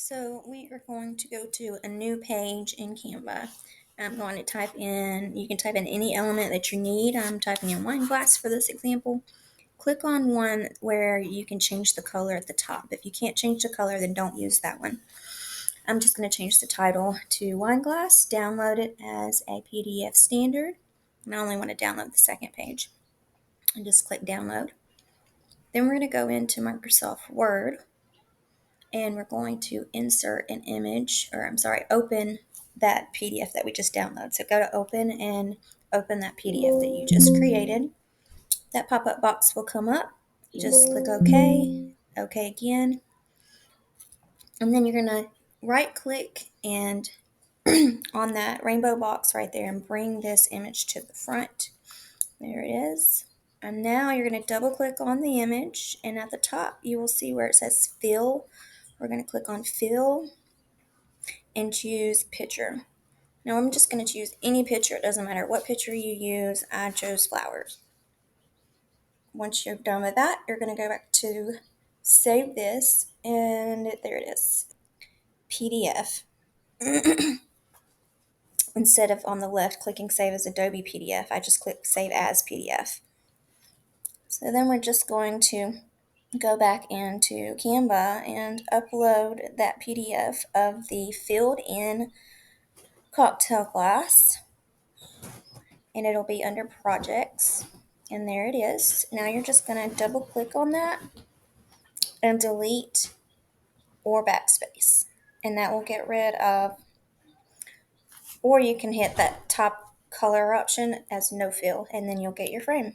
So we are going to go to a new page in Canva. I'm going to type in, you can type in any element that you need. I'm typing in wine glass for this example. Click on one where you can change the color at the top. If you can't change the color, then don't use that one. I'm just going to change the title to wine glass, download it as a PDF standard. And I only want to download the second page. And just click download. Then we're going to go into Microsoft Word and we're going to insert an image, open that PDF that we just downloaded. So go to open and open that PDF that you just created. That pop-up box will come up. Just click OK, OK again, and then you're going to right click and on that rainbow box right there and bring this image to the front. There it is. And now you're going to double click on the image, and at the top you will see where it says fill. We're going to click on fill and choose picture. Now I'm just going to choose any picture. It doesn't matter what picture you use. I chose flowers. Once you're done with that, you're going to go back to save this, and there it is, PDF. Instead of on the left clicking save as Adobe PDF, I just click save as PDF. So then we're just going to go back into Canva and upload that PDF of the filled in cocktail glass, and it'll be under projects, and there it is. Now you're just going to double click on that and delete or backspace, and that will get rid of, or you can hit that top color option as no fill, and then you'll get your frame.